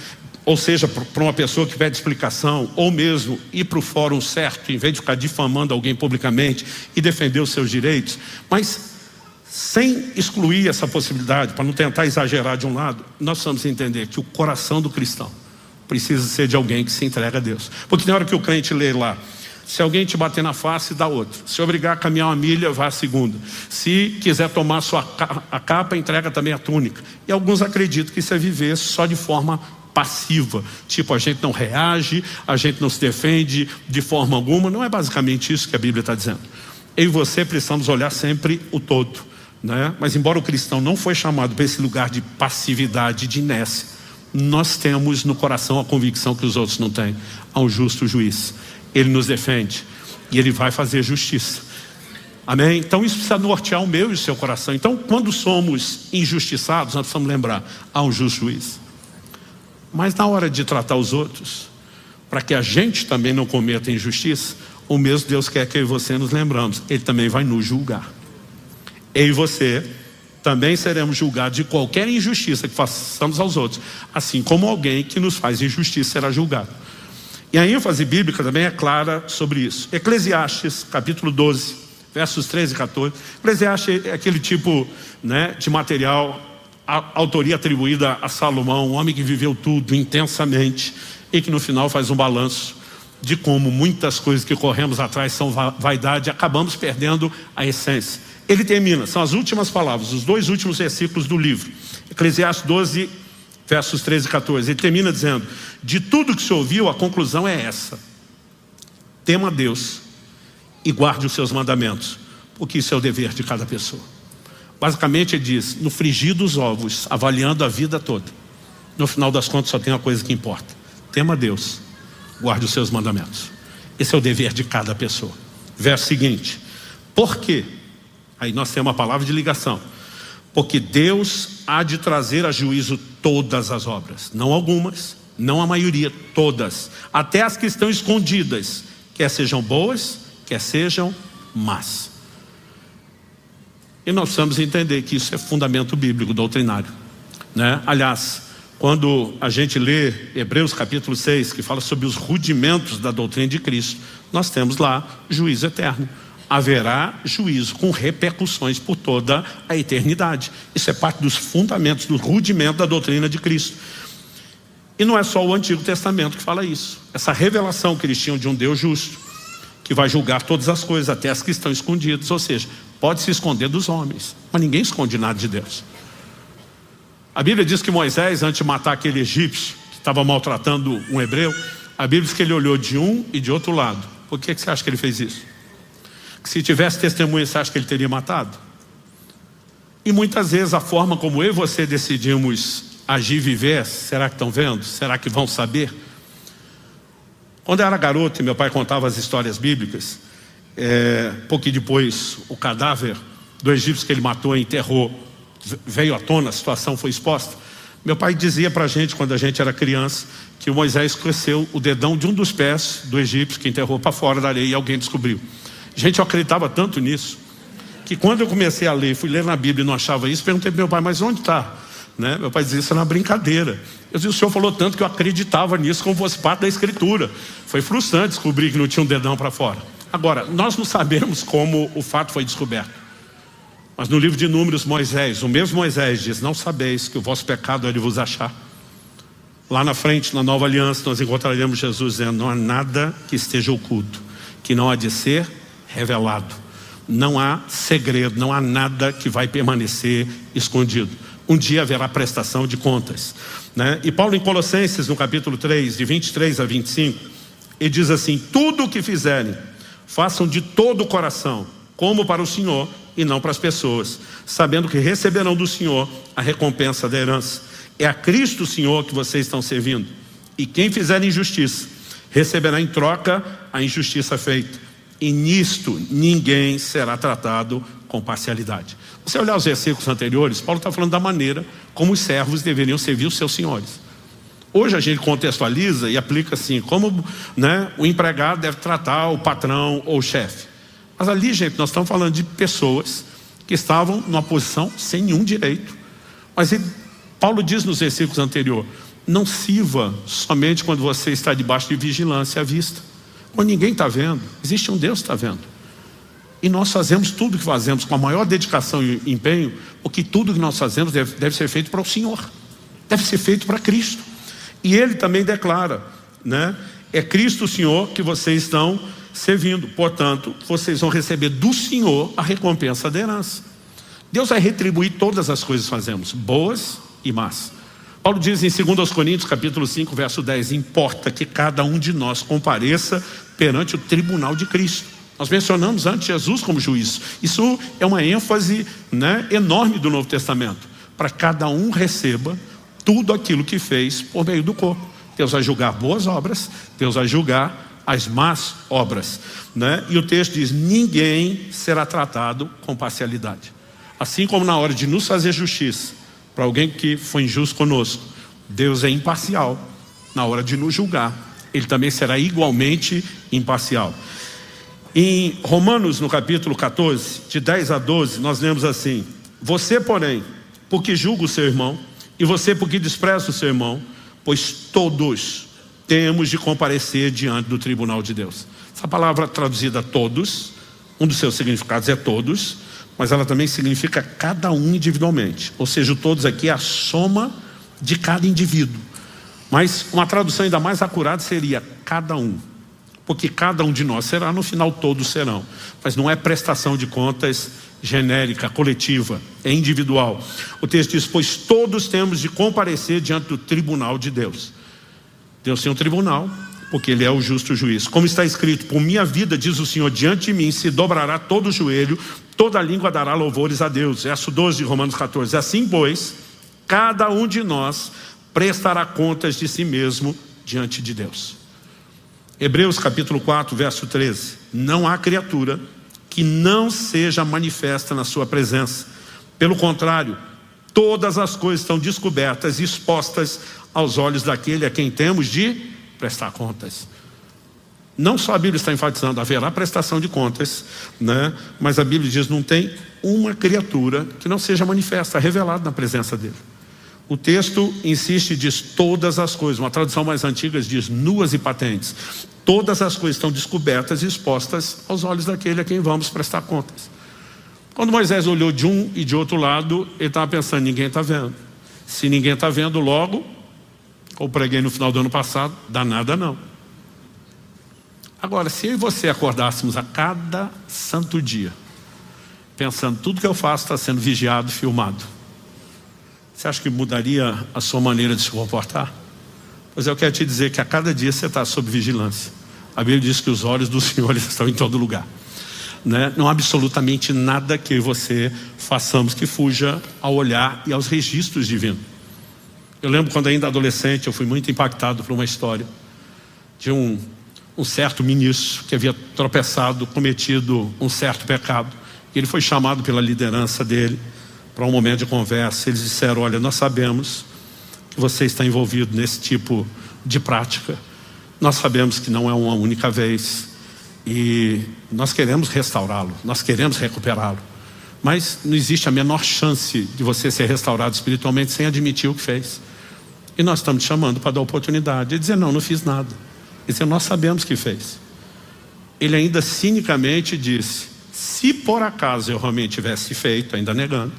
Speaker 1: Ou seja, para uma pessoa que pede explicação, ou mesmo ir para o fórum certo, em vez de ficar difamando alguém publicamente e defender os seus direitos, mas sem excluir essa possibilidade, para não tentar exagerar de um lado, nós precisamos entender que o coração do cristão precisa ser de alguém que se entrega a Deus. Porque na hora que o crente lê lá, se alguém te bater na face, dá outra. Se obrigar a caminhar uma milha, vá a segunda. Se quiser tomar a capa, entrega também a túnica. E alguns acreditam que isso é viver só de forma passiva. Tipo, a gente não reage, a gente não se defende de forma alguma. Não é basicamente isso que a Bíblia está dizendo. Eu e você precisamos olhar sempre o todo, né? Mas embora o cristão não foi chamado para esse lugar de passividade, de inércia, nós temos no coração a convicção que os outros não têm. Há um justo juiz. Ele nos defende e ele vai fazer justiça. Amém? Então isso precisa nortear o meu e o seu coração. Então quando somos injustiçados, nós precisamos lembrar, há um justo juiz. Mas na hora de tratar os outros, para que a gente também não cometa injustiça, o mesmo Deus quer que eu e você nos lembramos, Ele também vai nos julgar. Eu e você também seremos julgados de qualquer injustiça que façamos aos outros, assim como alguém que nos faz injustiça será julgado. E a ênfase bíblica também é clara sobre isso. Eclesiastes, capítulo 12, versos 13 e 14. Eclesiastes é aquele tipo, né, de material, a autoria atribuída a Salomão, um homem que viveu tudo intensamente e que no final faz um balanço de como muitas coisas que corremos atrás são vaidade, acabamos perdendo a essência. Ele termina, são as últimas palavras, os 2 últimos versículos do livro. Eclesiastes 12, versos 13 e 14. Ele termina dizendo, de tudo que se ouviu, a conclusão é essa: tema a Deus e guarde os seus mandamentos, porque isso é o dever de cada pessoa. Basicamente ele diz, no frigir dos ovos, avaliando a vida toda, no final das contas só tem uma coisa que importa: tema a Deus, guarde os seus mandamentos. Esse é o dever de cada pessoa. Verso seguinte, por quê? Aí nós temos uma palavra de ligação. Porque Deus há de trazer a juízo todas as obras, não algumas, não a maioria, todas, até as que estão escondidas, quer sejam boas, quer sejam más. E nós precisamos entender que isso é fundamento bíblico, doutrinário, né? Aliás, quando a gente lê Hebreus capítulo 6, que fala sobre os rudimentos da doutrina de Cristo, nós temos lá juízo eterno. Haverá juízo com repercussões por toda a eternidade. Isso é parte dos fundamentos, do rudimento da doutrina de Cristo. E não é só o Antigo Testamento que fala isso. Essa revelação que eles tinham de um Deus justo, que vai julgar todas as coisas, até as que estão escondidas. Ou seja, pode se esconder dos homens, mas ninguém esconde nada de Deus. A Bíblia diz que Moisés, antes de matar aquele egípcio que estava maltratando um hebreu, a Bíblia diz que ele olhou de um e de outro lado. Por que você acha que ele fez isso? Que se tivesse testemunha, você acha que ele teria matado? E muitas vezes a forma como eu e você decidimos agir e viver, será que estão vendo? Será que vão saber? Quando eu era garoto e meu pai contava as histórias bíblicas, pouquinho depois o cadáver do egípcio que ele matou e enterrou veio à tona, a situação foi exposta. Meu pai dizia pra gente, quando a gente era criança, que o Moisés cresceu o dedão de um dos pés do egípcio que enterrou para fora da areia e alguém descobriu. Gente, eu acreditava tanto nisso, que quando eu comecei a ler, fui ler na Bíblia e não achava isso, perguntei para meu pai, mas onde está? Né? Meu pai dizia, isso é uma brincadeira. Eu disse, o senhor falou tanto que eu acreditava nisso como fosse parte da Escritura. Foi frustrante descobrir que não tinha um dedão para fora. Agora, nós não sabemos como o fato foi descoberto. Mas no livro de Números, Moisés, o mesmo Moisés diz, não sabeis que o vosso pecado é de vos achar. Lá na frente, na Nova Aliança, nós encontraremos Jesus dizendo, não há nada que esteja oculto, que não há de ser revelado. Não há segredo, não há nada que vai permanecer escondido. Um dia haverá prestação de contas, né? E Paulo em Colossenses, no capítulo 3, de 23 a 25, ele diz assim, tudo o que fizerem, façam de todo o coração, como para o Senhor e não para as pessoas, sabendo que receberão do Senhor a recompensa da herança. É a Cristo Senhor que vocês estão servindo. E quem fizer injustiça, receberá em troca a injustiça feita. E nisto ninguém será tratado com parcialidade. Se você olhar os versículos anteriores, Paulo está falando da maneira como os servos deveriam servir os seus senhores. Hoje a gente contextualiza e aplica assim, como, né, o empregado deve tratar o patrão ou o chefe. Mas ali, gente, nós estamos falando de pessoas que estavam numa posição sem nenhum direito. Mas Paulo diz nos versículos anteriores, não sirva somente quando você está debaixo de vigilância à vista. Quando ninguém está vendo, existe um Deus que está vendo. E nós fazemos tudo o que fazemos com a maior dedicação e empenho, porque tudo que nós fazemos deve ser feito para o Senhor. Deve ser feito para Cristo. E ele também declara, né? É Cristo o Senhor que vocês estão servindo. Portanto, vocês vão receber do Senhor a recompensa da herança. Deus vai retribuir todas as coisas que fazemos, boas e más. Paulo diz em 2 Coríntios capítulo 5, verso 10, importa que cada um de nós compareça perante o tribunal de Cristo. Nós mencionamos antes Jesus como juiz. Isso é uma ênfase, né, enorme do Novo Testamento. Para cada um receba tudo aquilo que fez por meio do corpo. Deus vai julgar boas obras, Deus vai julgar as más obras, né? E o texto diz, ninguém será tratado com parcialidade. Assim como na hora de nos fazer justiça para alguém que foi injusto conosco, Deus é imparcial. Na hora de nos julgar, Ele também será igualmente imparcial. Em Romanos, no capítulo 14, de 10 a 12, nós lemos assim, você, porém, porque julga o seu irmão, e você porque despreza o seu irmão, pois todos temos de comparecer diante do tribunal de Deus. Essa palavra traduzida todos, um dos seus significados é todos, mas ela também significa cada um individualmente. Ou seja, o todos aqui é a soma de cada indivíduo. Mas uma tradução ainda mais acurada seria cada um. Porque cada um de nós será, no final todos serão. Mas não é prestação de contas genérica, coletiva, é individual. O texto diz, pois todos temos de comparecer diante do tribunal de Deus. Deus tem um tribunal, porque Ele é o justo juiz. Como está escrito, por minha vida, diz o Senhor, diante de mim se dobrará todo o joelho, toda língua dará louvores a Deus. Verso 12 de Romanos 14. Assim, pois, cada um de nós prestará contas de si mesmo diante de Deus. Hebreus capítulo 4, verso 13. Não há criatura que não seja manifesta na sua presença. Pelo contrário, todas as coisas estão descobertas e expostas aos olhos daquele a quem temos de prestar contas. Não só a Bíblia está enfatizando, haverá prestação de contas, né? Mas a Bíblia diz, não tem uma criatura que não seja manifesta, revelada na presença dele. O texto insiste e diz todas as coisas. Uma tradução mais antiga diz nuas e patentes. Todas as coisas estão descobertas e expostas aos olhos daquele a quem vamos prestar contas. Quando Moisés olhou de um e de outro lado, ele estava pensando, ninguém está vendo. Se ninguém está vendo logo, como preguei no final do ano passado, dá nada não. Agora, se eu e você acordássemos a cada santo dia, pensando, tudo que eu faço está sendo vigiado, filmado, você acha que mudaria a sua maneira de se comportar? Pois eu quero te dizer que a cada dia você está sob vigilância. A Bíblia diz que os olhos do Senhor estão em todo lugar, né? Não há absolutamente nada que eu e você façamos que fuja ao olhar e aos registros divinos. Eu lembro quando ainda adolescente, eu fui muito impactado por uma história de um certo ministro que havia tropeçado, cometido um certo pecado. E ele foi chamado pela liderança dele para um momento de conversa. Eles disseram, olha, nós sabemos que você está envolvido nesse tipo de prática. Nós sabemos que não é uma única vez. E nós queremos restaurá-lo, nós queremos recuperá-lo. Mas não existe a menor chance de você ser restaurado espiritualmente sem admitir o que fez. E nós estamos te chamando para dar oportunidade. Ele dizer, não fiz nada. Ele dizer, nós sabemos que fez. Ele ainda cinicamente disse, se por acaso eu realmente tivesse feito, ainda negando,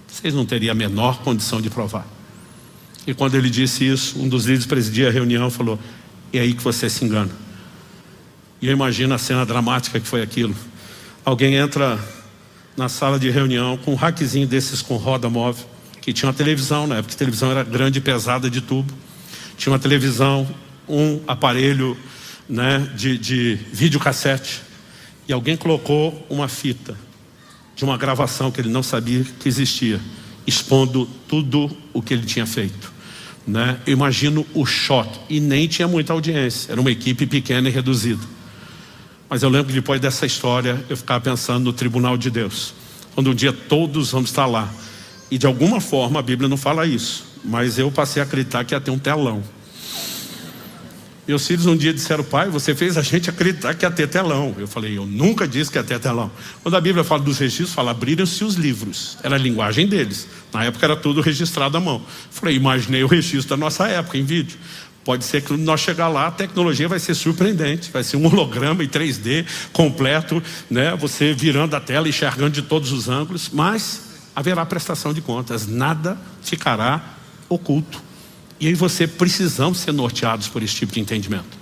Speaker 1: vocês não teriam a menor condição de provar. E quando ele disse isso, um dos líderes presidia a reunião e falou, é aí que você se engana. E eu imagino a cena dramática que foi aquilo. Alguém entra na sala de reunião com um rackzinho desses com roda móvel, que tinha uma televisão, na época a televisão era grande e pesada de tubo. Tinha uma televisão, um aparelho, né, de videocassete. E alguém colocou uma fita de uma gravação que ele não sabia que existia, expondo tudo o que ele tinha feito, né? Eu imagino o choque, e nem tinha muita audiência, era uma equipe pequena e reduzida. Mas eu lembro que depois dessa história, eu ficava pensando no tribunal de Deus, quando um dia todos vamos estar lá. E de alguma forma a Bíblia não fala isso, mas eu passei a acreditar que ia ter um telão. Meus filhos um dia disseram: pai, você fez a gente acreditar que ia ter telão. Eu falei: eu nunca disse que ia ter telão. Quando a Bíblia fala dos registros, fala: abriram-se os livros. Era a linguagem deles. Na época era tudo registrado à mão. Eu falei: imaginei o registro da nossa época em vídeo. Pode ser que quando nós chegar lá, a tecnologia vai ser surpreendente. Vai ser um holograma em 3D completo, né? Você virando a tela, enxergando de todos os ângulos. Mas haverá prestação de contas. Nada ficará oculto. E aí precisamos ser norteados por esse tipo de entendimento.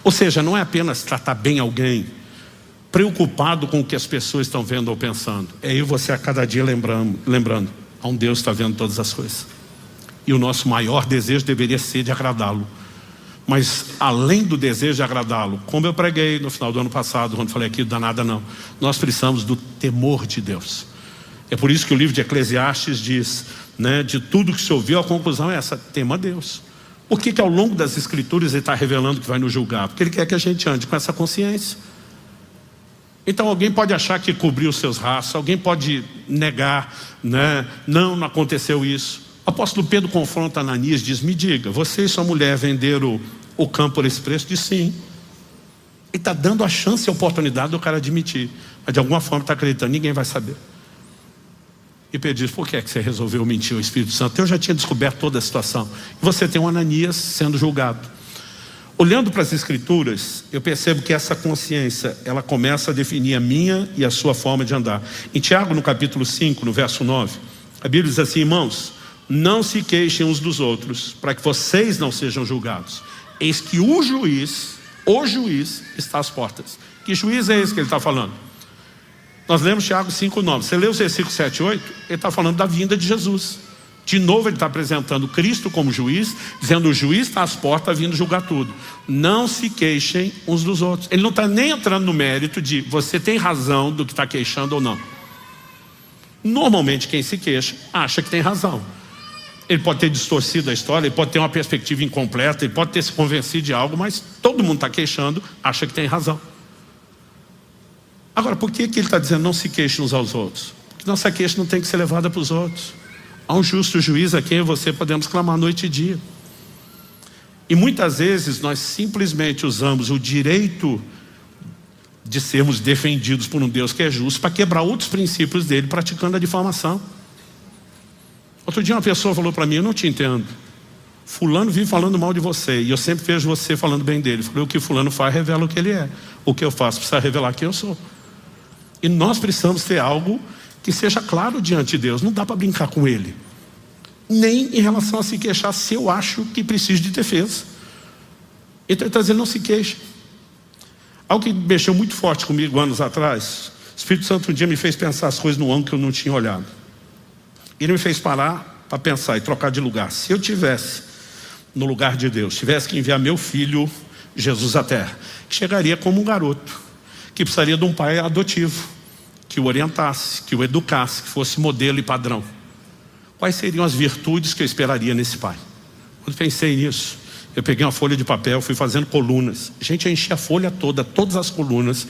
Speaker 1: Ou seja, não é apenas tratar bem alguém, preocupado com o que as pessoas estão vendo ou pensando. É aí você a cada dia lembrando, há um Deus que está vendo todas as coisas. E o nosso maior desejo deveria ser de agradá-lo. Mas além do desejo de agradá-lo, como eu preguei no final do ano passado, quando falei aqui do danada não, nós precisamos do temor de Deus. É por isso que o livro de Eclesiastes diz, né, de tudo que se ouviu, a conclusão é essa: tema a Deus. Por que ao longo das escrituras ele está revelando que vai nos julgar? Porque ele quer que a gente ande com essa consciência. Então alguém pode achar que cobriu os seus rastros, alguém pode negar, né, não aconteceu isso. O apóstolo Pedro confronta Ananias, diz: me diga, você e sua mulher venderam o campo por esse preço? Diz: sim. Ele está dando a chance e a oportunidade do cara admitir, mas de alguma forma está acreditando, ninguém vai saber. E Pedro diz: por que é que você resolveu mentir ao Espírito Santo? Eu já tinha descoberto toda a situação. E você tem um Ananias sendo julgado. Olhando para as escrituras, eu percebo que essa consciência, ela começa a definir a minha e a sua forma de andar. Em Tiago, no capítulo 5, no verso 9, a Bíblia diz assim: irmãos, não se queixem uns dos outros, para que vocês não sejam julgados. Eis que o juiz está às portas. Que juiz é esse que ele está falando? Nós lemos Tiago 5:9. Você lê os versículos 7 e 8, ele está falando da vinda de Jesus. De novo ele está apresentando Cristo como juiz, dizendo: o juiz está às portas vindo julgar tudo. Não se queixem uns dos outros. Ele não está nem entrando no mérito de você tem razão do que está queixando ou não. Normalmente quem se queixa acha que tem razão. Ele pode ter distorcido a história, ele pode ter uma perspectiva incompleta, ele pode ter se convencido de algo, mas todo mundo está queixando, acha que tem razão. Agora, por que ele está dizendo não se queixem uns aos outros? Porque nossa queixa não tem que ser levada para os outros. Há um justo juiz a quem eu e você podemos clamar noite e dia. E muitas vezes nós simplesmente usamos o direito de sermos defendidos por um Deus que é justo para quebrar outros princípios dele, praticando a difamação. Outro dia uma pessoa falou para mim: eu não te entendo. Fulano vive falando mal de você e eu sempre vejo você falando bem dele. Eu falei: o que fulano faz revela o que ele é. O que eu faço precisa revelar quem eu sou. E nós precisamos ter algo que seja claro diante de Deus. Não dá para brincar com ele, nem em relação a se queixar se eu acho que preciso de defesa. Então ele está dizendo: não se queixe. Algo que mexeu muito forte comigo anos atrás, o Espírito Santo um dia me fez pensar as coisas no ângulo que eu não tinha olhado. Ele me fez parar para pensar e trocar de lugar. Se eu tivesse no lugar de Deus, tivesse que enviar meu filho Jesus à terra, chegaria como um garoto que precisaria de um pai adotivo, que o orientasse, que o educasse, que fosse modelo e padrão. Quais seriam as virtudes que eu esperaria nesse pai? Quando pensei nisso, eu peguei uma folha de papel, fui fazendo colunas. Gente, eu enchi a folha toda, todas as colunas,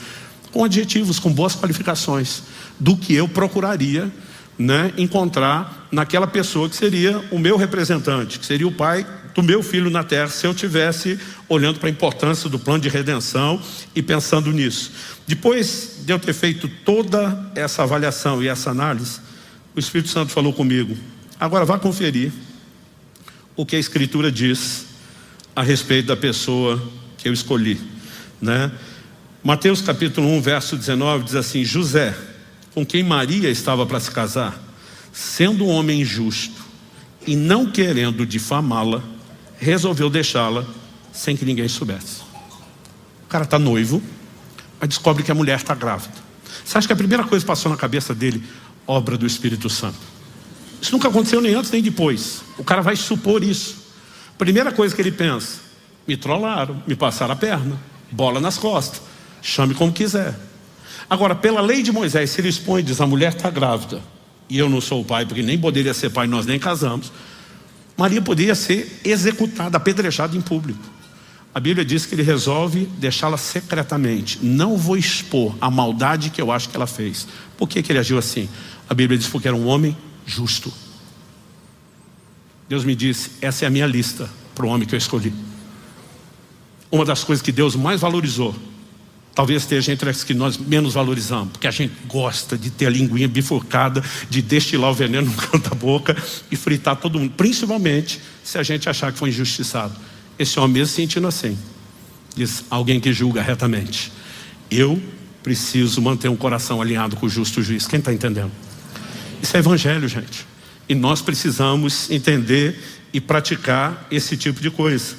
Speaker 1: com adjetivos, com boas qualificações, do que eu procuraria, né, encontrar naquela pessoa que seria o meu representante, que seria o pai do meu filho na terra, se eu tivesse olhando para a importância do plano de redenção e pensando nisso. Depois de eu ter feito toda essa avaliação e essa análise, o Espírito Santo falou comigo: agora vá conferir o que a Escritura diz a respeito da pessoa que eu escolhi, né? Mateus capítulo 1, verso 19 diz assim: José, com quem Maria estava para se casar, sendo um homem justo e não querendo difamá-la, resolveu deixá-la sem que ninguém soubesse. O cara está noivo, mas descobre que a mulher está grávida. Você acha que a primeira coisa que passou na cabeça dele? Obra do Espírito Santo. Isso nunca aconteceu nem antes nem depois. O cara vai supor isso. Primeira coisa que ele pensa: me trollaram, me passaram a perna, bola nas costas, chame como quiser. Agora, pela lei de Moisés, se ele expõe e diz, a mulher está grávida, e eu não sou o pai, porque nem poderia ser pai, nós nem casamos, Maria poderia ser executada, apedrejada em público. A Bíblia diz que ele resolve deixá-la secretamente. Não vou expor a maldade que eu acho que ela fez. Por que ele agiu assim? A Bíblia diz porque era um homem justo. Deus me disse, essa é a minha lista para o homem que eu escolhi. Uma das coisas que Deus mais valorizou, talvez esteja entre as que nós menos valorizamos, porque a gente gosta de ter a linguinha bifurcada, de destilar o veneno no canto da boca e fritar todo mundo, principalmente se a gente achar que foi injustiçado. Esse homem mesmo se sentindo assim, diz, alguém que julga retamente. Eu preciso manter um coração alinhado com o justo juiz. Quem está entendendo? Isso é evangelho, gente. E nós precisamos entender e praticar esse tipo de coisa.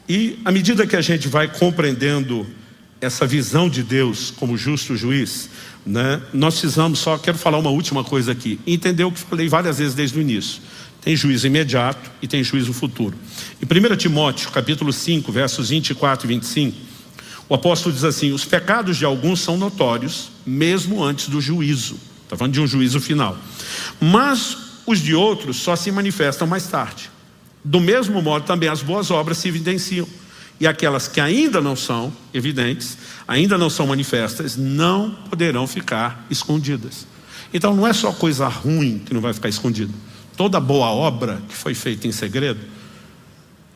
Speaker 1: E à medida que a gente vai compreendendo essa visão de Deus como justo juiz, né, nós precisamos quero falar uma última coisa aqui, entender o que falei várias vezes desde o início. Tem juízo imediato e tem juízo futuro. Em 1 Timóteo, capítulo 5, versos 24 e 25, o apóstolo diz assim, os pecados de alguns são notórios, mesmo antes do juízo. Está falando de um juízo final. Mas os de outros só se manifestam mais tarde. Do mesmo modo também as boas obras se evidenciam. E aquelas que ainda não são evidentes, ainda não são manifestas, não poderão ficar escondidas. Então não é só coisa ruim que não vai ficar escondida. Toda boa obra que foi feita em segredo,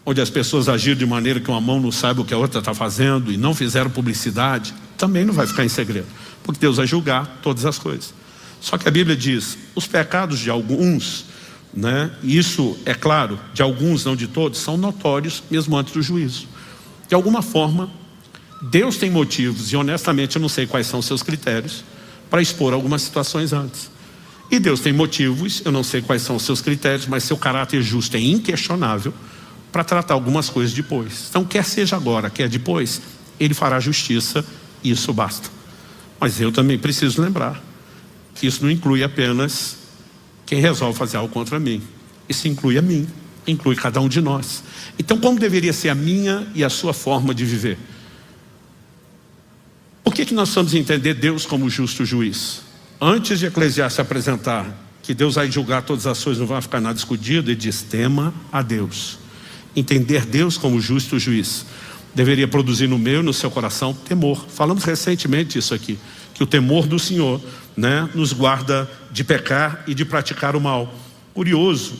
Speaker 1: onde as pessoas agiram de maneira que uma mão não saiba o que a outra está fazendo e não fizeram publicidade, também não vai ficar em segredo. Porque Deus vai julgar todas as coisas. Só que a Bíblia diz, os pecados de alguns, né, e isso é claro, de alguns, não de todos, são notórios mesmo antes do juízo. De alguma forma, Deus tem motivos, e honestamente eu não sei quais são os seus critérios, para expor algumas situações antes. E Deus tem motivos, eu não sei quais são os seus critérios, mas seu caráter justo é inquestionável para tratar algumas coisas depois. Então, quer seja agora, quer depois, Ele fará justiça e isso basta. Mas eu também preciso lembrar que isso não inclui apenas quem resolve fazer algo contra mim. Isso inclui a mim, inclui cada um de nós. Então, como deveria ser a minha e a sua forma de viver? Por que nós precisamos entender Deus como justo juiz? Antes de Eclesiastes apresentar que Deus vai julgar todas as coisas, não vai ficar nada escondido, ele diz, tema a Deus. Entender Deus como justo juiz deveria produzir no meu e no seu coração temor. Falamos recentemente isso aqui, que o temor do Senhor, né, nos guarda de pecar e de praticar o mal. Curioso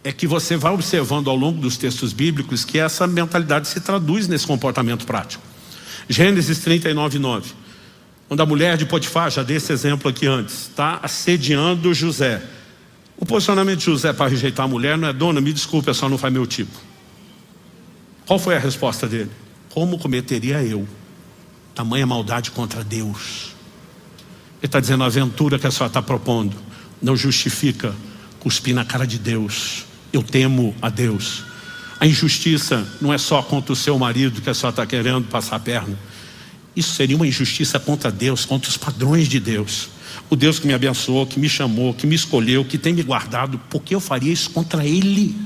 Speaker 1: é que você vai observando ao longo dos textos bíblicos que essa mentalidade se traduz nesse comportamento prático. Gênesis 39:9. Quando a mulher de Potifar, já dei esse exemplo aqui antes, está assediando José. O posicionamento de José para rejeitar a mulher não é, dona, me desculpe, só não faz meu tipo. Qual foi a resposta dele? Como cometeria eu tamanha maldade contra Deus? Ele está dizendo, a aventura que a senhora está propondo não justifica cuspir na cara de Deus. Eu temo a Deus. A injustiça não é só contra o seu marido que a senhora está querendo passar a perna. Isso seria uma injustiça contra Deus, contra os padrões de Deus. O Deus que me abençoou, que me chamou, que me escolheu, que tem me guardado. Por que eu faria isso contra Ele?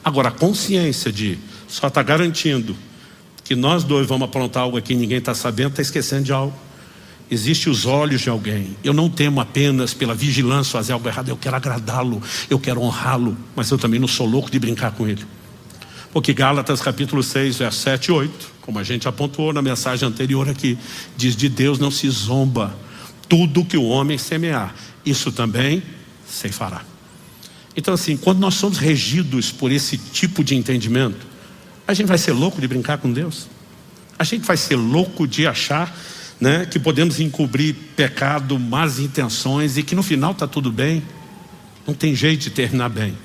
Speaker 1: Agora, a consciência de só está garantindo que nós dois vamos aprontar algo aqui e ninguém está sabendo, está esquecendo de algo. Existem os olhos de alguém. Eu não temo apenas pela vigilância fazer algo errado. Eu quero agradá-lo, eu quero honrá-lo. Mas eu também não sou louco de brincar com ele. Porque Gálatas capítulo 6, versos 7 e 8, como a gente apontou na mensagem anterior aqui, diz, de Deus não se zomba. Tudo que o homem semear, isso também ceifará. Então assim, quando nós somos regidos por esse tipo de entendimento, a gente vai ser louco de brincar com Deus? A gente vai ser louco de achar, né, que podemos encobrir pecado, más intenções e que no final está tudo bem? Não tem jeito de terminar bem.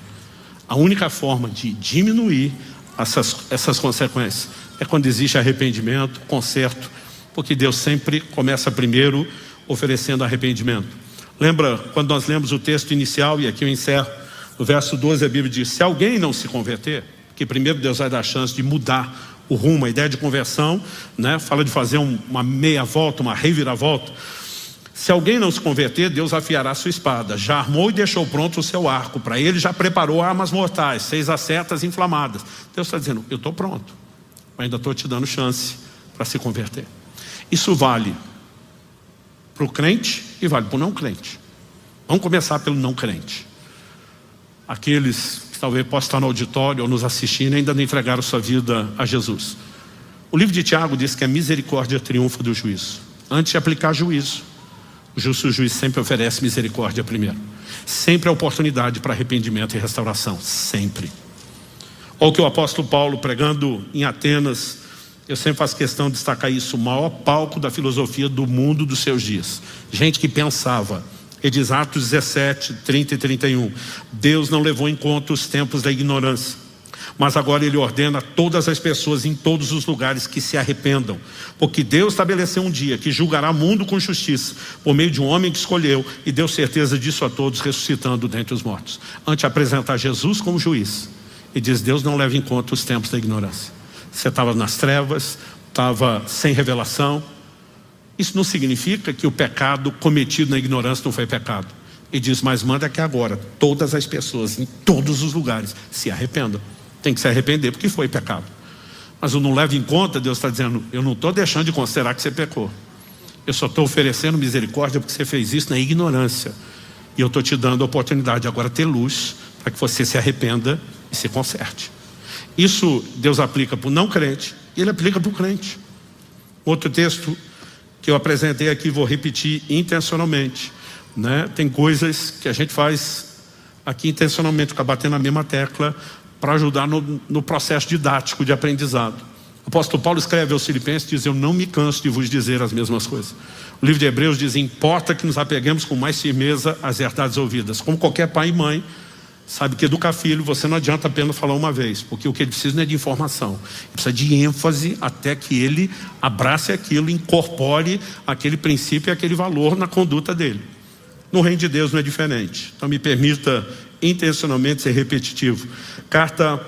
Speaker 1: A única forma de diminuir essas consequências é quando existe arrependimento, conserto, porque Deus sempre começa primeiro oferecendo arrependimento. Lembra quando nós lemos o texto inicial, e aqui eu encerro, no verso 12 a Bíblia diz, se alguém não se converter, que primeiro Deus vai dar a chance de mudar o rumo, a ideia de conversão, né, fala de fazer uma meia volta, uma reviravolta. Se alguém não se converter, Deus afiará a sua espada. Já armou e deixou pronto o seu arco. Para ele já preparou armas mortais, 6 setas inflamadas. Deus está dizendo, eu estou pronto, mas ainda estou te dando chance para se converter. Isso vale para o crente e vale para o não crente. Vamos começar pelo não crente. Aqueles que talvez possam estar no auditório ou nos assistindo ainda não entregaram sua vida a Jesus. O livro de Tiago diz que a misericórdia triunfa do juízo. Antes de aplicar juízo, o justo juiz sempre oferece misericórdia primeiro. Sempre a oportunidade para arrependimento e restauração. Sempre. Ou que o apóstolo Paulo, pregando em Atenas, eu sempre faço questão de destacar isso, o maior palco da filosofia do mundo dos seus dias. Gente que pensava, ele diz Atos 17, 30 e 31, Deus não levou em conta os tempos da ignorância, mas agora Ele ordena a todas as pessoas em todos os lugares que se arrependam, porque Deus estabeleceu um dia que julgará o mundo com justiça, por meio de um homem que escolheu e deu certeza disso a todos, ressuscitando dentre os mortos. Antes de apresentar Jesus como juiz, Ele diz, Deus não leva em conta os tempos da ignorância. Você estava nas trevas, estava sem revelação. Isso não significa que o pecado cometido na ignorância não foi pecado. Ele diz, mas manda que agora todas as pessoas, em todos os lugares, se arrependam. Tem que se arrepender porque foi pecado. Mas eu não levo em conta, Deus está dizendo, eu não estou deixando de considerar que você pecou. Eu só estou oferecendo misericórdia porque você fez isso na ignorância. E eu estou te dando a oportunidade de agora ter luz para que você se arrependa e se conserte. Isso Deus aplica para o não crente e Ele aplica para o crente. Outro texto que eu apresentei aqui, vou repetir intencionalmente, né? Tem coisas que a gente faz aqui intencionalmente, ficar batendo na mesma tecla para ajudar no processo didático de aprendizado. O apóstolo Paulo escreve aos Filipenses, diz, eu não me canso de vos dizer as mesmas coisas. O livro de Hebreus diz, importa que nos apeguemos com mais firmeza às verdades ouvidas. Como qualquer pai e mãe, sabe que educar filho, você não adianta apenas falar uma vez, porque o que ele precisa não é de informação, ele precisa de ênfase até que ele abrace aquilo, incorpore aquele princípio e aquele valor na conduta dele. No reino de Deus não é diferente. Então me permita intencionalmente ser repetitivo. Carta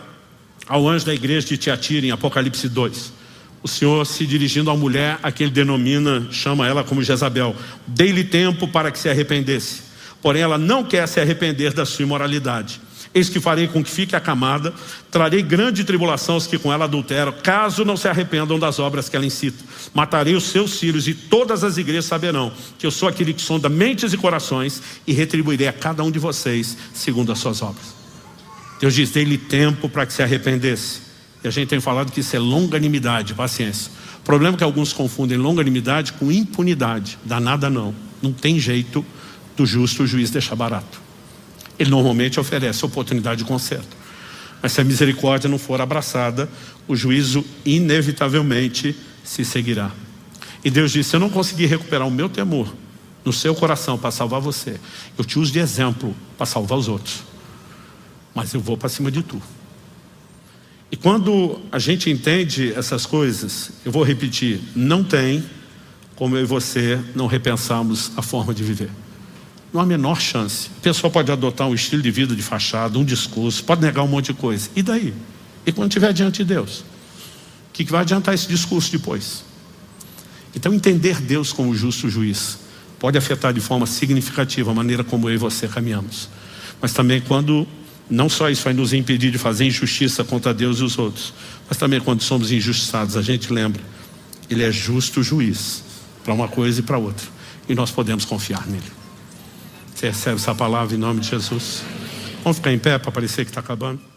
Speaker 1: ao anjo da igreja de Tiatira, em Apocalipse 2. O Senhor, se dirigindo à mulher, a que ele denomina, chama ela como Jezabel, dei-lhe tempo para que se arrependesse. Porém ela não quer se arrepender da sua imoralidade. Eis que farei com que fique acamada, trarei grande tribulação aos que com ela adulteram, caso não se arrependam das obras que ela incita. Matarei os seus filhos e todas as igrejas saberão que eu sou aquele que sonda mentes e corações e retribuirei a cada um de vocês segundo as suas obras. Deus diz, dei-lhe tempo para que se arrependesse. E a gente tem falado que isso é longanimidade, paciência. O problema é que alguns confundem longanimidade com impunidade. Dá nada não. Não tem jeito do justo juiz deixar barato. Ele normalmente oferece oportunidade de conserto. Mas se a misericórdia não for abraçada, o juízo inevitavelmente se seguirá. E Deus disse, se eu não conseguir recuperar o meu temor no seu coração para salvar você, eu te uso de exemplo para salvar os outros. Mas eu vou para cima de tu. E quando a gente entende essas coisas, eu vou repetir, não tem como eu e você não repensarmos a forma de viver. Não há a menor chance. A pessoa pode adotar um estilo de vida de fachada, um discurso, pode negar um monte de coisa. E daí? E quando estiver diante de Deus? O que vai adiantar esse discurso depois? Então entender Deus como justo juiz pode afetar de forma significativa a maneira como eu e você caminhamos. Mas também quando, não só isso vai nos impedir de fazer injustiça contra Deus e os outros, mas também quando somos injustiçados, a gente lembra, Ele é justo juiz para uma coisa e para outra. E nós podemos confiar nele. Você recebe essa palavra em nome de Jesus? Vamos ficar em pé para parecer que está acabando?